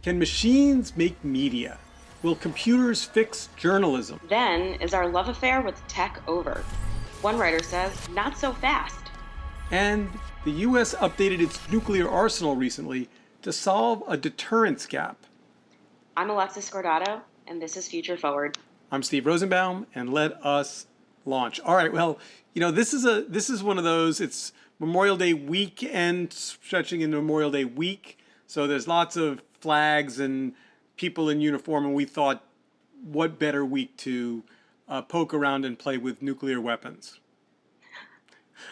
Can machines make media? Will computers fix journalism? Then is our love affair with tech over? One writer says, not so fast. And the US updated its nuclear arsenal recently to solve a deterrence gap. I'm Alexa Scordato, and this is Future Forward. I'm Steve Rosenbaum, and let us launch. All right, well, this is one of those, it's Memorial Day weekend stretching into Memorial Day week. So there's lots of flags and people in uniform, and we thought, what better week to poke around and play with nuclear weapons?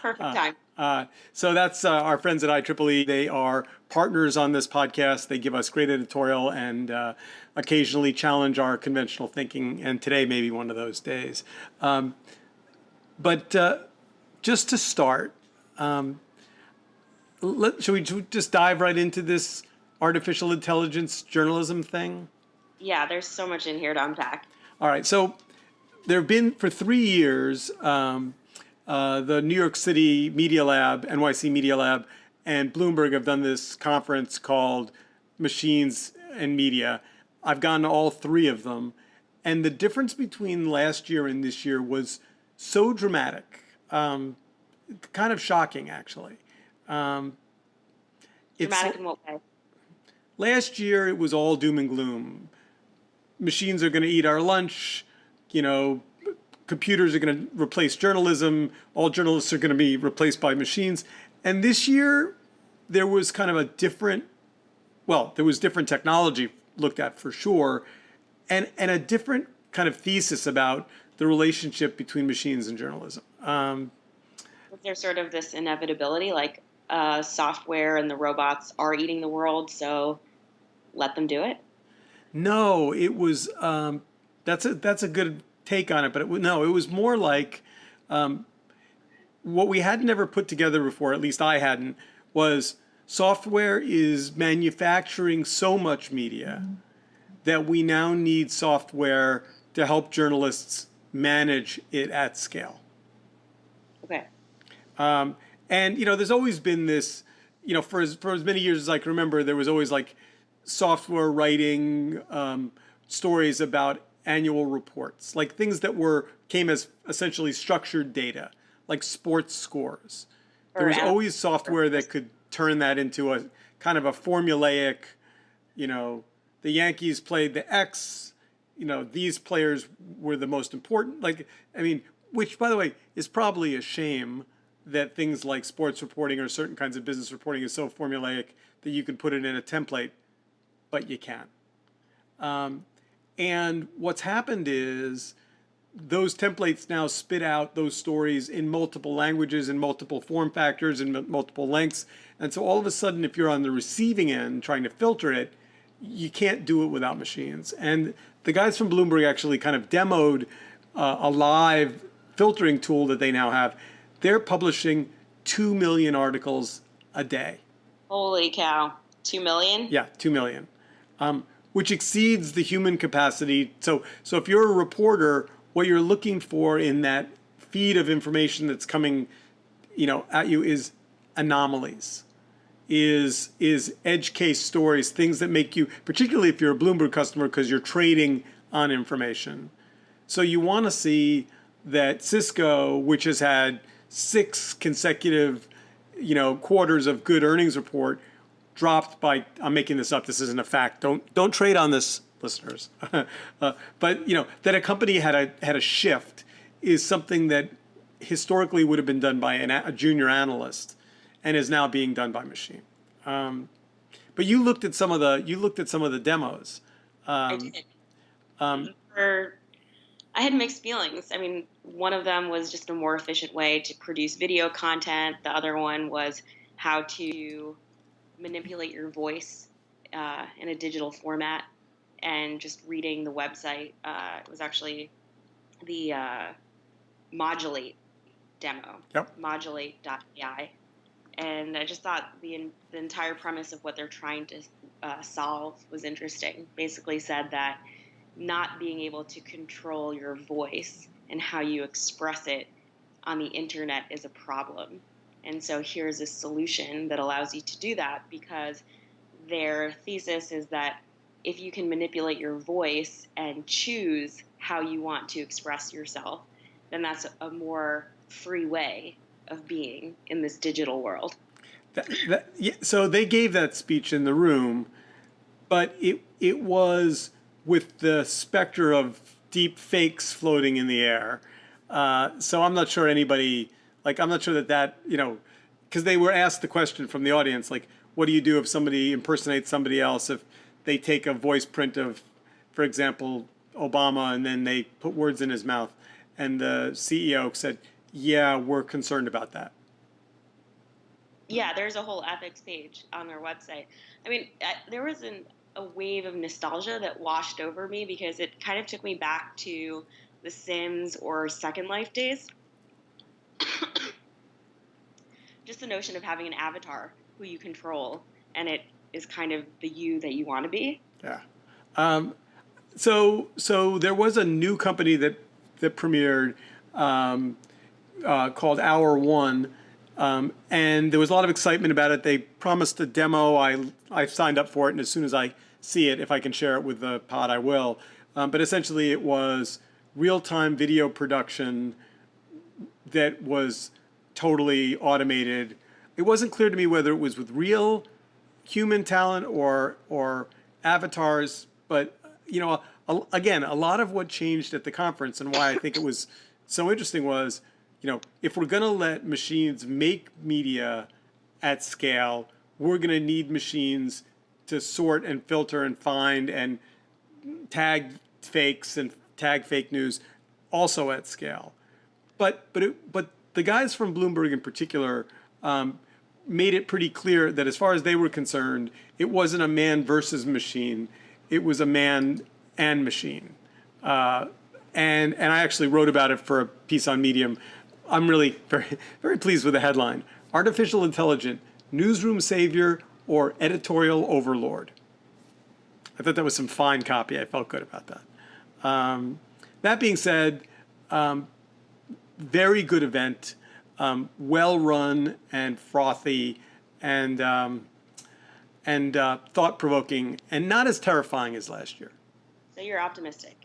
Perfect time. So that's our friends at IEEE. They are partners on this podcast. They give us great editorial and occasionally challenge our conventional thinking. And today may be one of those days. But just to start, should we just dive right into this artificial intelligence journalism thing? Yeah, there's so much in here to unpack. All right. So there have been, for 3 years, the New York City Media Lab, NYC Media Lab, and Bloomberg have done this conference called Machines and Media. I've gone to all 3 of them. And the difference between last year and this year was so dramatic, kind of shocking, actually. Dramatic in what way? Last year, it was all doom and gloom. Machines are going to eat our lunch, computers are going to replace journalism, all journalists are going to be replaced by machines. And this year, there was kind of there was different technology looked at for sure, and a different kind of thesis about the relationship between machines and journalism. Was there sort of this inevitability, like software and the robots are eating the world, so let them do it? No, it was, that's a good take on it, but it was more like what we had never put together before, at least I hadn't, was software is manufacturing so much media that we now need software to help journalists manage it at scale. Okay. And, there's always been this, for as many years as I can remember, there was always like software writing stories about annual reports, like things that came as essentially structured data, like sports scores. There was always software that could turn that into a kind of a formulaic, the Yankees played the X, these players were the most important. Which, by the way, is probably a shame that things like sports reporting or certain kinds of business reporting is so formulaic that you can put it in a template, but you can't. And what's happened is those templates now spit out those stories in multiple languages, in multiple form factors, in multiple lengths. And so all of a sudden, if you're on the receiving end trying to filter it, you can't do it without machines. And the guys from Bloomberg actually kind of demoed a live filtering tool that they now have. They're publishing 2 million articles a day. Holy cow. 2 million? Yeah, 2 million. Which exceeds the human capacity. So if you're a reporter, what you're looking for in that feed of information that's coming, at you is anomalies, is edge case stories, things that make you, particularly if you're a Bloomberg customer, because you're trading on information. So you want to see that Cisco, which has had 6 consecutive, quarters of good earnings report, dropped by, I'm making this up, this isn't a fact, don't trade on this, listeners. But that a company had a shift is something that historically would have been done by a junior analyst and is now being done by machine. But you looked at some of the demos. I did. I had mixed feelings. One of them was just a more efficient way to produce video content. The other one was how to manipulate your voice in a digital format. And just reading the website, it was actually the Modulate demo, modulate.ai. And I just thought the entire premise of what they're trying to solve was interesting. Basically said that not being able to control your voice and how you express it on the internet is a problem. And so here's a solution that allows you to do that, because their thesis is that if you can manipulate your voice and choose how you want to express yourself, then that's a more free way of being in this digital world. Yeah, so they gave that speech in the room, but it was with the specter of deep fakes floating in the air. So I'm not sure anybody, like, I'm not sure that, because they were asked the question from the audience, like, what do you do if somebody impersonates somebody else, if they take a voice print of, for example, Obama, and then they put words in his mouth? And the CEO said, yeah, we're concerned about that. Yeah, there's a whole ethics page on their website. I mean, there was a wave of nostalgia that washed over me because it kind of took me back to The Sims or Second Life days. Just the notion of having an avatar who you control, and it is kind of the you that you want to be. Yeah. So there was a new company that premiered called Hour One, and there was a lot of excitement about it. They promised a demo. I signed up for it, and as soon as I see it, if I can share it with the pod, I will. But essentially, it was real-time video production that was totally automated. It wasn't clear to me whether it was with real human talent or avatars, but again, a lot of what changed at the conference and why I think it was so interesting was, if we're going to let machines make media at scale, we're going to need machines to sort and filter and find and tag fakes and tag fake news also at scale. But the guys from Bloomberg in particular made it pretty clear that as far as they were concerned, it wasn't a man versus machine. It was a man and machine. And I actually wrote about it for a piece on Medium. I'm really very, very pleased with the headline. Artificial Intelligence, Newsroom Savior or Editorial Overlord. I thought that was some fine copy. I felt good about that. That being said, very good event, well run and frothy, and thought provoking, and not as terrifying as last year. So you're optimistic.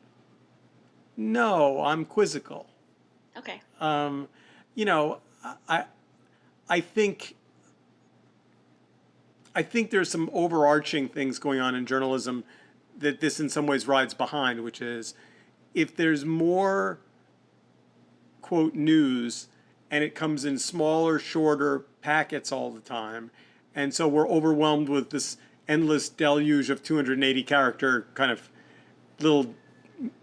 No, I'm quizzical. Okay. I think there's some overarching things going on in journalism that this in some ways rides behind, which is if there's more, quote, news and it comes in smaller, shorter packets all the time, and so we're overwhelmed with this endless deluge of 280 character kind of little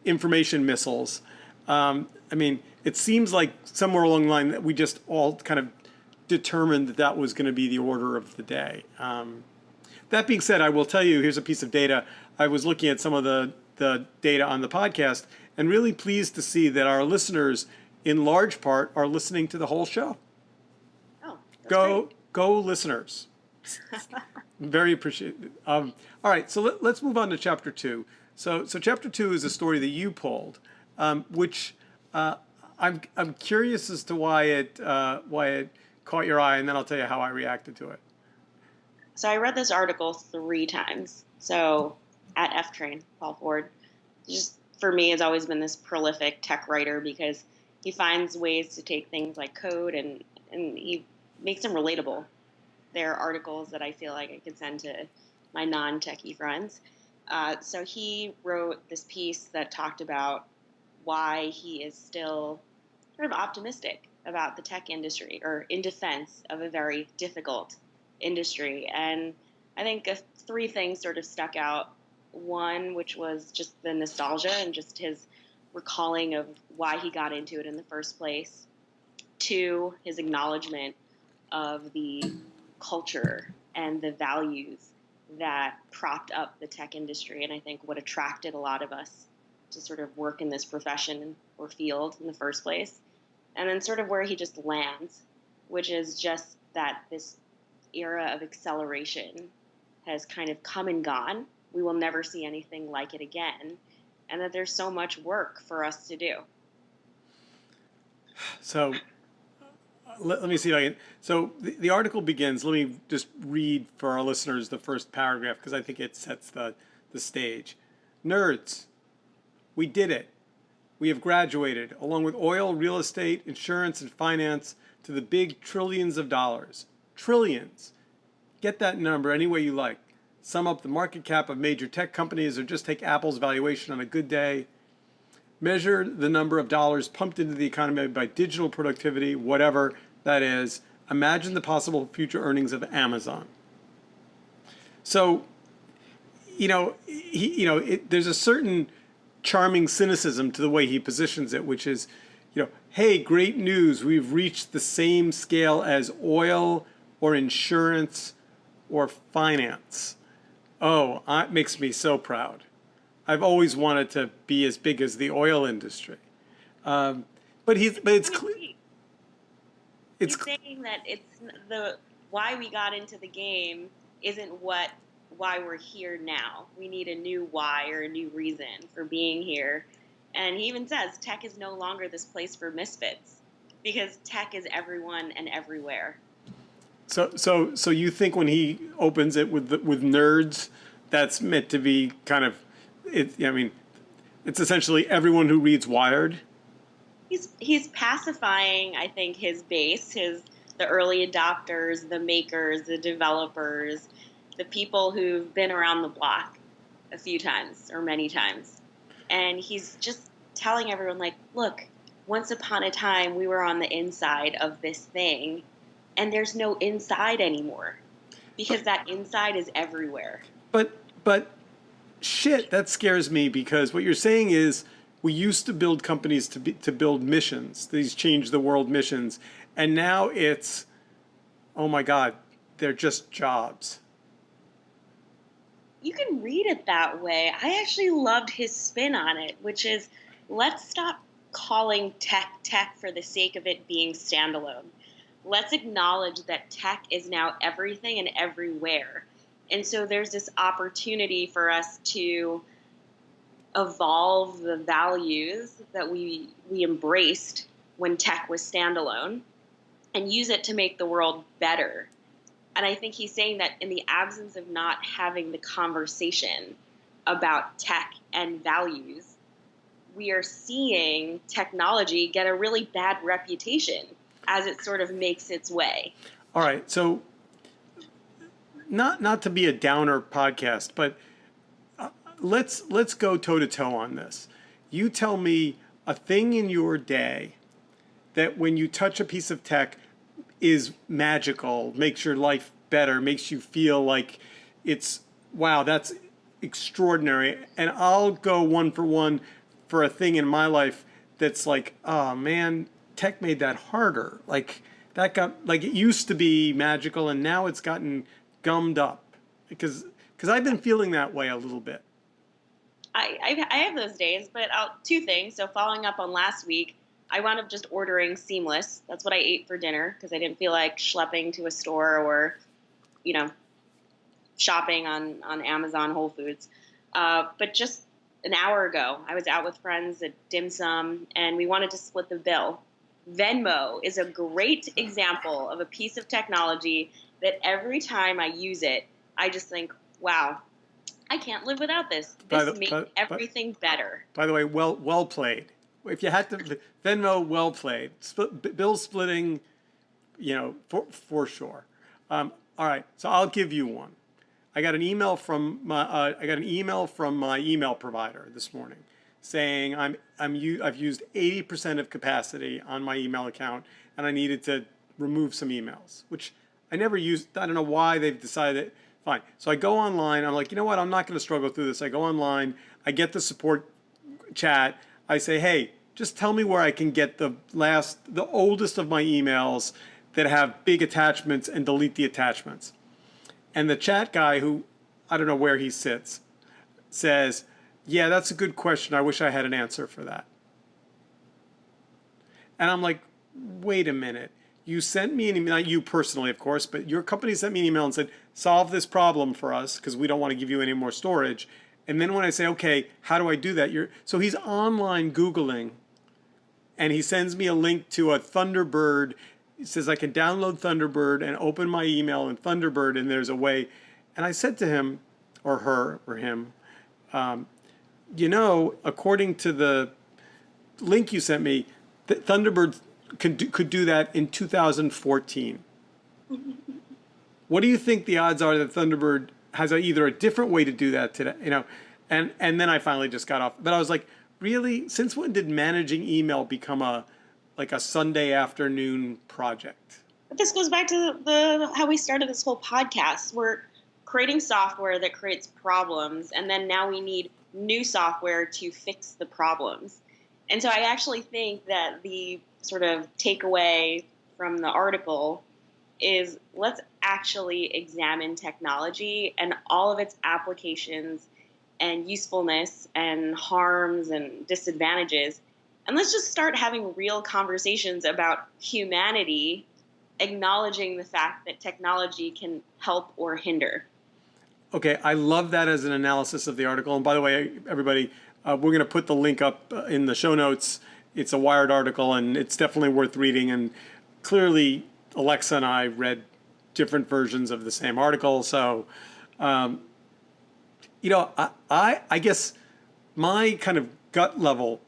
information missiles. It seems like somewhere along the line that we just all kind of determined that that was going to be the order of the day. That being said, I will tell you, here's a piece of data. I was looking at some of the data on the podcast and really pleased to see that our listeners, in large part, are listening to the whole show. Oh, that's Go listeners. Very appreciated. All right, so let's move on to chapter 2. So chapter 2 is a story that you pulled, which I'm curious as to why it caught your eye, and then I'll tell you how I reacted to it. So I read this article 3 times. So at F-Train, Paul Ford, just for me, has always been this prolific tech writer because he finds ways to take things like code and he makes them relatable. They're articles that I feel like I could send to my non-techie friends. So he wrote this piece that talked about why he is still sort of optimistic about the tech industry, or in defense of a very difficult industry. And I think 3 things sort of stuck out. One, which was just the nostalgia and just his recalling of why he got into it in the first place. 2, his acknowledgement of the culture and the values that propped up the tech industry, and I think what attracted a lot of us to sort of work in this profession or field in the first place. And then sort of where he just lands, which is just that this era of acceleration has kind of come and gone. We will never see anything like it again, and that there's so much work for us to do. So let me see if I can. So the article begins. Let me just read for our listeners the first paragraph because I think it sets the the stage. Nerds, we did it. We have graduated, along with oil, real estate, insurance, and finance, to the big trillions of dollars. Trillions. Get that number any way you like. Sum up the market cap of major tech companies or just take Apple's valuation on a good day. Measure the number of dollars pumped into the economy by digital productivity, whatever that is. Imagine the possible future earnings of Amazon. So, there's a certain charming cynicism to the way he positions it, which is, hey, great news, we've reached the same scale as oil or insurance or finance. Oh, it makes me so proud. I've always wanted to be as big as the oil industry. But it's clear. He's saying that it's the why we got into the game isn't why we're here now. We need a new why or a new reason for being here. And he even says tech is no longer this place for misfits because tech is everyone and everywhere. So you think when he opens it with nerds, that's meant to be kind of it's essentially everyone who reads Wired. He's pacifying, I think, his base, the early adopters, the makers, the developers, the people who've been around the block a few times or many times. And he's just telling everyone, like, look, once upon a time we were on the inside of this thing, and there's no inside anymore because that inside is everywhere. But shit, that scares me because what you're saying is we used to build companies to build missions, these change the world missions, and now it's, oh my God, they're just jobs. You can read it that way. I actually loved his spin on it, which is let's stop calling tech for the sake of it being standalone. Let's acknowledge that tech is now everything and everywhere. And so there's this opportunity for us to evolve the values that we embraced when tech was standalone and use it to make the world better. And I think he's saying that in the absence of not having the conversation about tech and values, we are seeing technology get a really bad reputation as it sort of makes its way. All right, so not to be a downer podcast, but let's go toe-to-toe on this. You tell me a thing in your day that when you touch a piece of tech is magical, makes your life better, makes you feel like it's, wow, that's extraordinary. And I'll go one for one for a thing in my life that's like, oh man, tech made that harder. Like that got, like it used to be magical and now it's gotten gummed up because I've been feeling that way a little bit. I have those days, but two things. So following up on last week, I wound up just ordering Seamless. That's what I ate for dinner because I didn't feel like schlepping to a store or, shopping on Amazon, Whole Foods. But just an hour ago, I was out with friends at Dim Sum, and we wanted to split the bill. Venmo is a great example of a piece of technology that every time I use it, I just think, wow, I can't live without this. This makes everything better. By the way, well played. If you had to, Venmo, well played. Bill splitting, for sure. All right, so I'll give you one. I got an email from my email provider this morning saying I've used 80% of capacity on my email account and I needed to remove some emails, which I never used. I don't know why they've decided. Fine. So I go online. I'm like, you know what? I'm not going to struggle through this. I go online. I get the support chat. I say, hey, just tell me where I can get the oldest of my emails that have big attachments and delete the attachments. And the chat guy, who I don't know where he sits, says, yeah, that's a good question. I wish I had an answer for that. And I'm like, wait a minute. You sent me an email, not you personally, of course, but your company sent me an email and said, solve this problem for us because we don't want to give you any more storage. And then when I say, okay, how do I do that? So he's online Googling, and he sends me a link to a Thunderbird. He says I can download Thunderbird and open my email in Thunderbird, and there's a way. And I said to him, or her, or him, according to the link you sent me, Thunderbird could do that in 2014. What do you think the odds are that Thunderbird has either a different way to do that today? And then I finally just got off. But I was like, really? Since when did managing email become a Sunday afternoon project? But this goes back to how we started this whole podcast. We're creating software that creates problems, and then now we need new software to fix the problems. And so I actually think that the sort of takeaway from the article is let's actually examine technology and all of its applications and usefulness and harms and disadvantages. And let's just start having real conversations about humanity, acknowledging the fact that technology can help or hinder. Okay, I love that as an analysis of the article. And by the way, everybody, we're going to put the link up in the show notes. It's a Wired article, and it's definitely worth reading. And clearly, Alexa and I read different versions of the same article. So, I guess my kind of gut level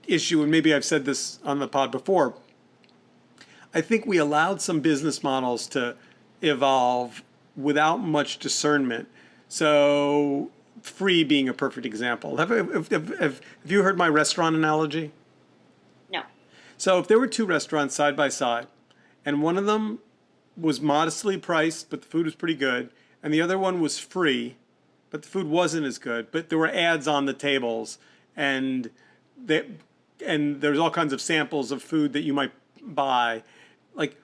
issue, and maybe I've said this on the pod before, I think we allowed some business models to evolve without much discernment. So free being a perfect example. Have you heard my restaurant analogy? No. So if there were two restaurants side by side, and one of them was modestly priced, but the food was pretty good, and the other one was free, but the food wasn't as good, but there were ads on the tables, and there's all kinds of samples of food that you might buy. Like,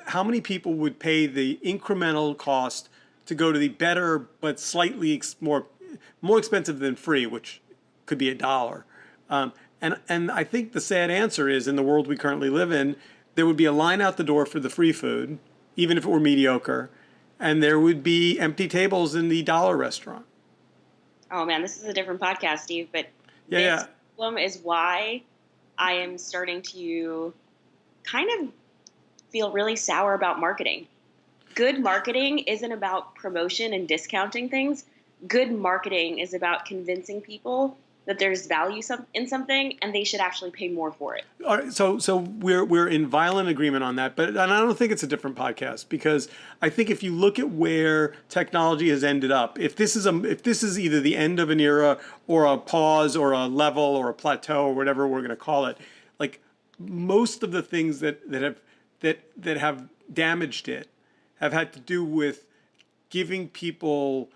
how many people would pay the incremental cost to go to the better but slightly more expensive than free, which could be $1? And I think the sad answer is, in the world we currently live in, there would be a line out the door for the free food, even if it were mediocre, and there would be empty tables in the dollar restaurant. Oh man, this is a different podcast, Steve, but Yeah, this problem is why I am starting to kind of feel really sour about marketing. Good marketing isn't about promotion and discounting things. Good marketing is about convincing people that there's value in something and they should actually pay more for it. All right, so we're in violent agreement on that, and I don't think it's a different podcast, because I think if you look at where technology has ended up, if this is either the end of an era or a pause or a level or a plateau or whatever we're going to call it, like most of the things that have damaged it have had to do with having people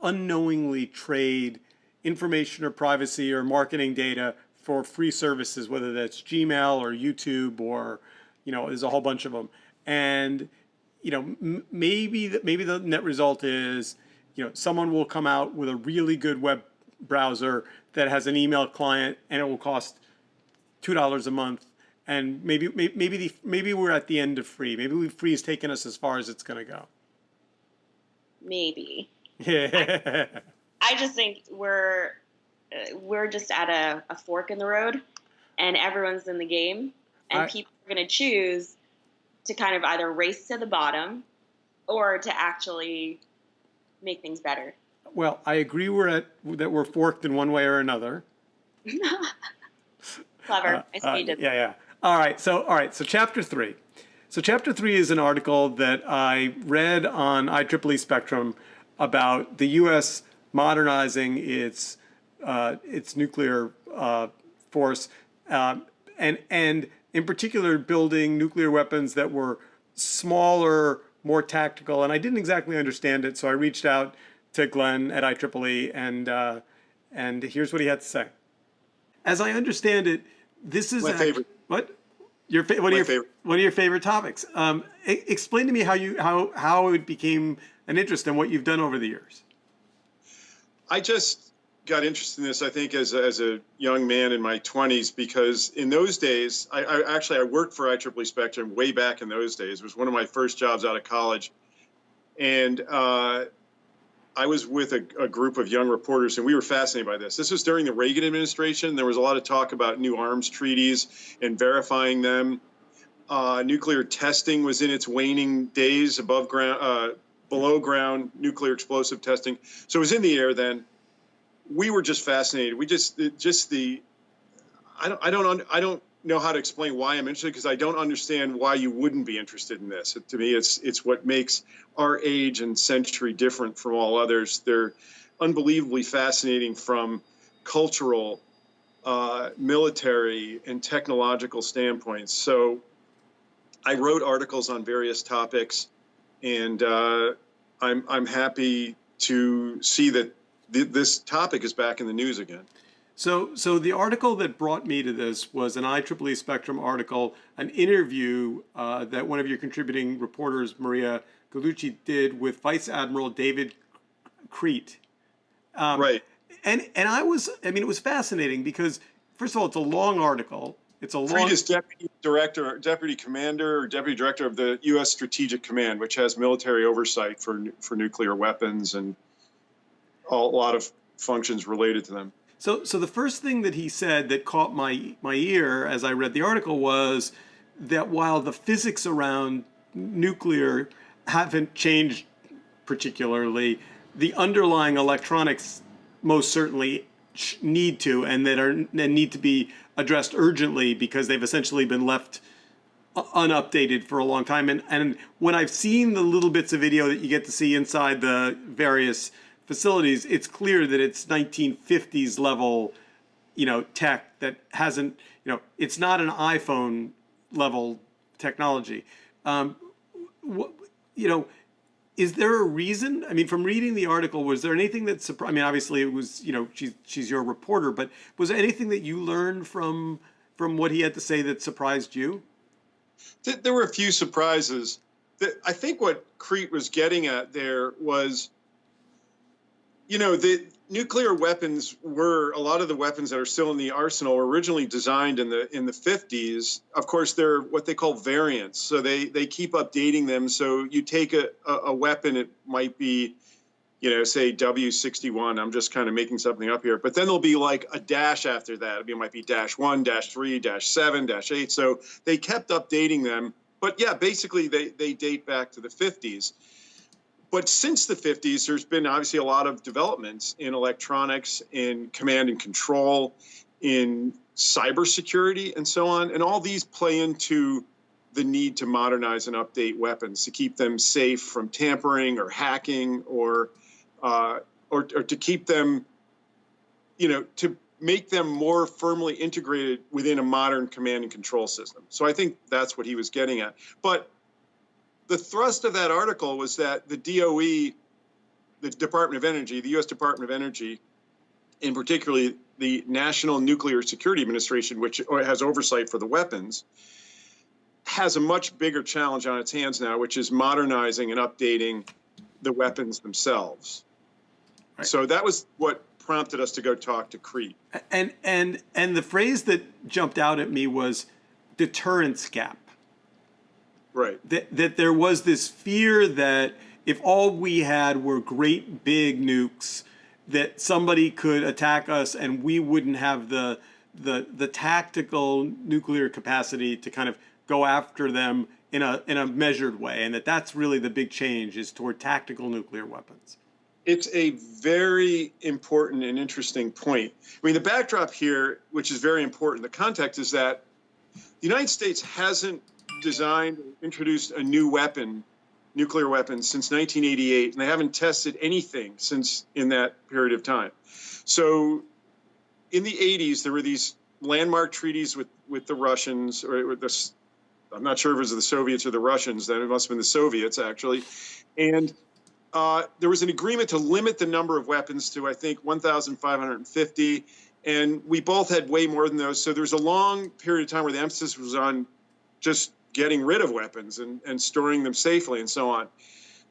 unknowingly trade information or privacy or marketing data for free services, whether that's Gmail or YouTube or, there's a whole bunch of them. And, maybe the net result is, someone will come out with a really good web browser that has an email client and it will cost $2 a month. And maybe we're at the end of free. Maybe free has taken us as far as it's going to go. Maybe. Yeah. I just think we're just at a fork in the road, and everyone's in the game, and people are going to choose to kind of either race to the bottom or to actually make things better. Well, I agree that we're forked in one way or another. Clever. I see you did. Yeah. All right. So chapter 3. So chapter 3 is an article that I read on IEEE Spectrum about the U.S. modernizing its nuclear force, and in particular building nuclear weapons that were smaller, more tactical. And I didn't exactly understand it, so I reached out to Glenn at IEEE, and here's what he had to say. As I understand it, this is my favorite. What? One of your favorite topics. Explain to me how it became an interest and what you've done over the years. I just got interested in this, I think, as a young man in my 20s, because in those days, I worked for IEEE Spectrum way back in those days. It was one of my first jobs out of college. And I was with a group of young reporters, and we were fascinated by this. This was during the Reagan administration. There was a lot of talk about new arms treaties and verifying them. Nuclear testing was in its waning days, below ground nuclear explosive testing. So it was in the air then. we were just fascinated. We just I don't know how to explain why I'm interested, because I don't understand why you wouldn't be interested in this. To me, it's what makes our age and century different from all others. They're unbelievably fascinating from cultural, military, and technological standpoints. So I wrote articles on various topics, and I'm happy to see that this topic is back in the news again. So the article that brought me to this was an IEEE Spectrum article, an interview that one of your contributing reporters, Maria Gallucci, did with Vice Admiral David Crete. Right. And I mean, it was fascinating because, first of all, it's a long article. It's a long. Crete is deputy commander, or deputy director of the U.S. Strategic Command, which has military oversight for nuclear weapons and a lot of functions related to them. So the first thing that he said that caught my ear as I read the article was that while the physics around nuclear haven't changed particularly, the underlying electronics most certainly need to, and need to be addressed urgently, because they've essentially been left unupdated for a long time. And when I've seen the little bits of video that you get to see inside the various facilities, it's clear that it's 1950s level, tech that hasn't, it's not an iPhone level technology. Is there a reason? I mean, from reading the article, was there anything that surprised? I mean, obviously it was, she's your reporter, but was there anything that you learned from what he had to say that surprised you? There were a few surprises. I think what Crete was getting at there was, the nuclear weapons were, a lot of the weapons that are still in the arsenal were originally designed in the 50s. Of course, they're what they call variants. So they keep updating them. So you take a weapon, it might be, say W61. I'm just kind of making something up here. But then there'll be like a dash after that. It might be -1, -3, -7, -8. So they kept updating them. But yeah, basically they date back to the 50s. But since the 50s, there's been obviously a lot of developments in electronics, in command and control, in cybersecurity, and so on. And all these play into the need to modernize and update weapons to keep them safe from tampering or hacking, or to keep them, to make them more firmly integrated within a modern command and control system. So I think that's what he was getting at. But the thrust of that article was that the DOE, the Department of Energy, the U.S. Department of Energy, and particularly the National Nuclear Security Administration, which has oversight for the weapons, has a much bigger challenge on its hands now, which is modernizing and updating the weapons themselves. Right. So that was what prompted us to go talk to Crete. And the phrase that jumped out at me was deterrence gap. Right. That there was this fear that if all we had were great big nukes, that somebody could attack us and we wouldn't have the tactical nuclear capacity to kind of go after them in a measured way, and that's really the big change, is toward tactical nuclear weapons. It's a very important and interesting point. I mean, the backdrop here, which is very important, the context is that the United States hasn't designed or introduced a new weapon, nuclear weapon, since 1988, and they haven't tested anything since in that period of time. So in the 80s, there were these landmark treaties with the Russians, or I'm not sure if it was the Soviets or the Russians, then it must have been the Soviets, actually. And there was an agreement to limit the number of weapons to, I think, 1,550. And we both had way more than those. So there was a long period of time where the emphasis was on just getting rid of weapons and storing them safely and so on.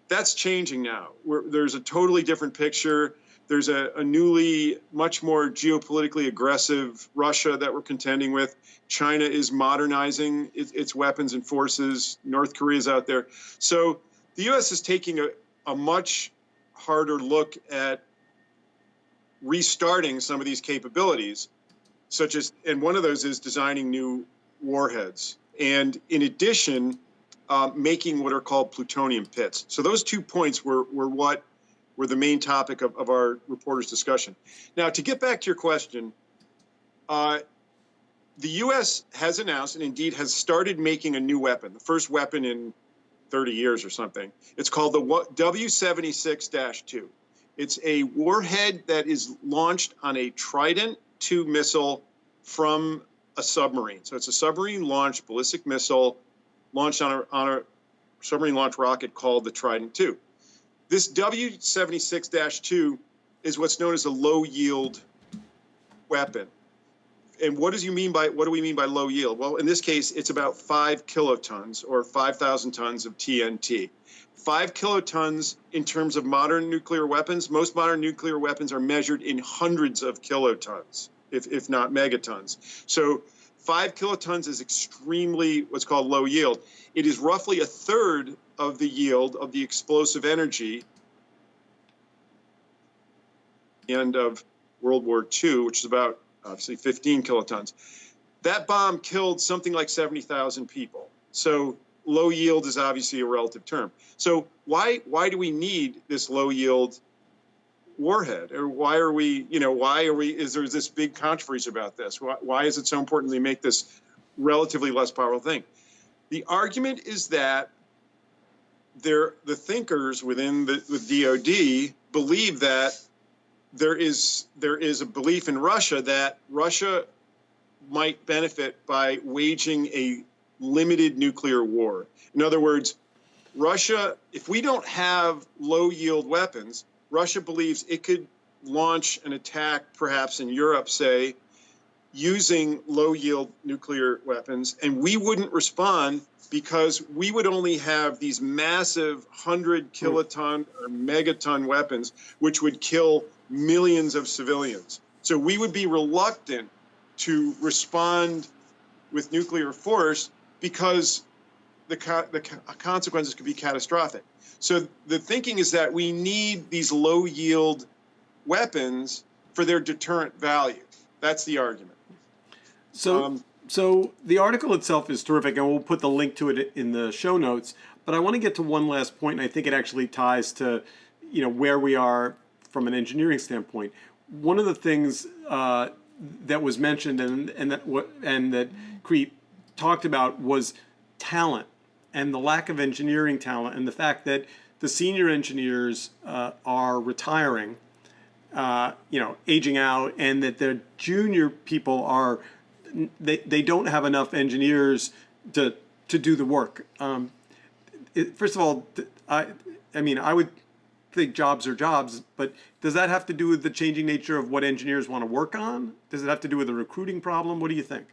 That's changing now. There's a totally different picture. There's a newly, much more geopolitically aggressive Russia that we're contending with. China is modernizing its weapons and forces. North Korea's out there. So the U.S. is taking a much harder look at restarting some of these capabilities, and one of those is designing new warheads. And in addition, making what are called plutonium pits. So those 2 points were what were the main topic of our reporters' discussion. Now, to get back to your question, the U.S. has announced and indeed has started making a new weapon, the first weapon in 30 years or something. It's called the W-76-2. It's a warhead that is launched on a Trident II missile from a submarine. So it's a submarine-launched ballistic missile launched on a submarine-launched rocket called the Trident II. This W-76-2 is what's known as a low-yield weapon. And what do we mean by low yield? Well, in this case, it's about 5 kilotons or 5,000 tons of TNT. 5 kilotons in terms of modern nuclear weapons. Most modern nuclear weapons are measured in hundreds of kilotons, if not megatons. So 5 kilotons is extremely what's called low yield. It is roughly a third of the yield of the explosive energy end of World War II, which is about obviously 15 kilotons. That bomb killed something like 70,000 people. So low yield is obviously a relative term. So why do we need this low yield warhead? Or is there this big controversy about this? Why is it so important that we make this relatively less powerful thing? The argument is that the thinkers within the DoD believe that there is a belief in Russia that Russia might benefit by waging a limited nuclear war. In other words, Russia, if we don't have low-yield weapons, Russia believes it could launch an attack, perhaps in Europe, say, using low-yield nuclear weapons, and we wouldn't respond because we would only have these massive 100-kiloton or megaton weapons, which would kill millions of civilians. So we would be reluctant to respond with nuclear force because the consequences could be catastrophic. So the thinking is that we need these low-yield weapons for their deterrent value. That's the argument. So the article itself is terrific, and we'll put the link to it in the show notes. But I want to get to one last point, and I think it actually ties to, where we are from an engineering standpoint. One of the things that was mentioned and that Crete talked about was talent and the lack of engineering talent, and the fact that the senior engineers are retiring, aging out, and that the junior people are they don't have enough engineers to do the work. First of all, I would think jobs are jobs, but does that have to do with the changing nature of what engineers want to work on? Does it have to do with a recruiting problem? What do you think?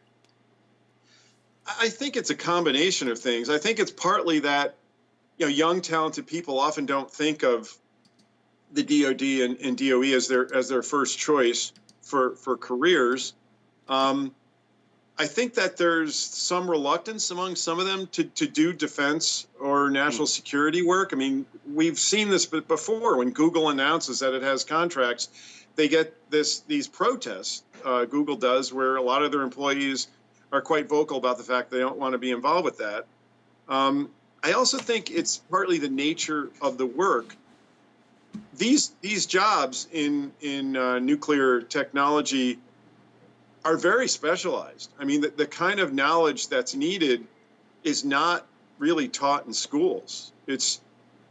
I think it's a combination of things. I think it's partly that, young talented people often don't think of the DoD and DOE as their first choice for careers. I think that there's some reluctance among some of them to do defense or national security work. I mean, we've seen this before. When Google announces that it has contracts, they get these protests, Google does, where a lot of their employees are quite vocal about the fact they don't want to be involved with that. I also think it's partly the nature of the work. These jobs in nuclear technology are very specialized. I mean, the kind of knowledge that's needed is not really taught in schools. It's,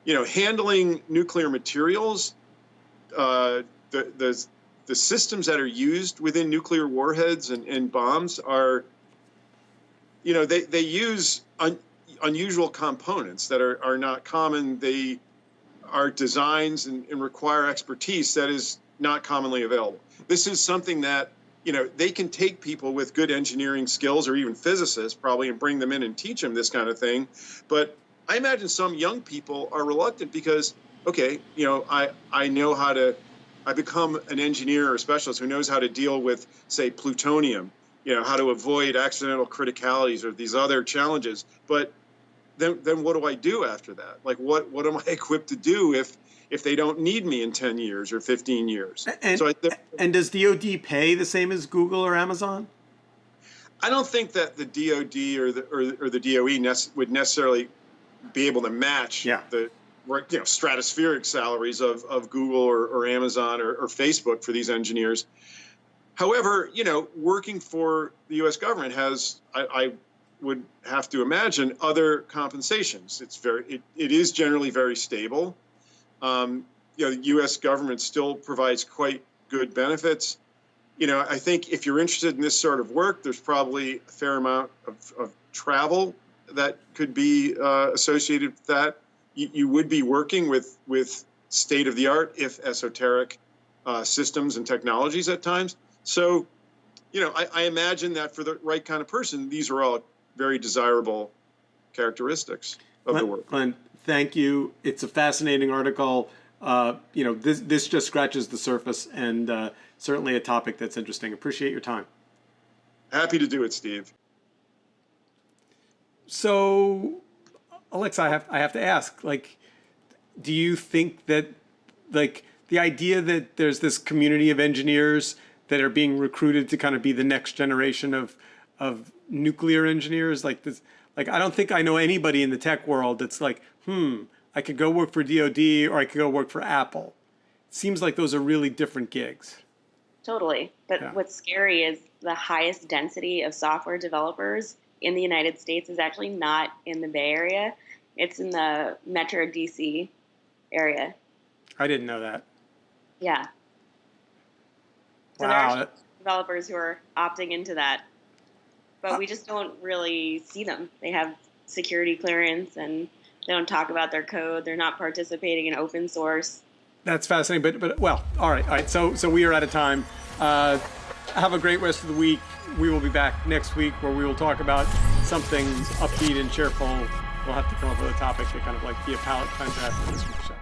handling nuclear materials, the systems that are used within nuclear warheads and bombs are, they use unusual components that are not common. They are designs and require expertise that is not commonly available. This is something that, they can take people with good engineering skills or even physicists probably and bring them in and teach them this kind of thing. But I imagine some young people are reluctant because, okay, I become an engineer or a specialist who knows how to deal with, say, plutonium, how to avoid accidental criticalities or these other challenges. But then what do I do after that? Like, what am I equipped to do if they don't need me in 10 years or 15 years? And does DoD pay the same as Google or Amazon? I don't think that the DoD or the DOE would necessarily be able to match the stratospheric salaries of Google or Amazon or Facebook for these engineers. However, working for the U.S. government has, I would have to imagine, other compensations. It is generally very stable. The U.S. government still provides quite good benefits. I think if you're interested in this sort of work, there's probably a fair amount of travel that could be associated with that. You would be working with state-of-the-art, if esoteric, systems and technologies at times. So, I imagine that for the right kind of person, these are all very desirable characteristics of the work. Glenn, thank you. It's a fascinating article. This just scratches the surface, and certainly a topic that's interesting. Appreciate your time. Happy to do it, Steve. So, Alexa, I have to ask, do you think that, the idea that there's this community of engineers that are being recruited to kind of be the next generation of nuclear engineers, I don't think I know anybody in the tech world that's like, I could go work for DoD or I could go work for Apple. It seems like those are really different gigs. Totally. But what's scary is the highest density of software developers in the United States is actually not in the Bay Area. It's in the Metro DC area. I didn't know that. Yeah. So there are developers who are opting into that, but we just don't really see them. They have security clearance and they don't talk about their code. They're not participating in open source. That's fascinating, but well, all right. So we are out of time. Have a great rest of the week. We will be back next week where we will talk about something upbeat and cheerful. We'll have to come up with a topic to kind of be a palate cleanser after this week's show.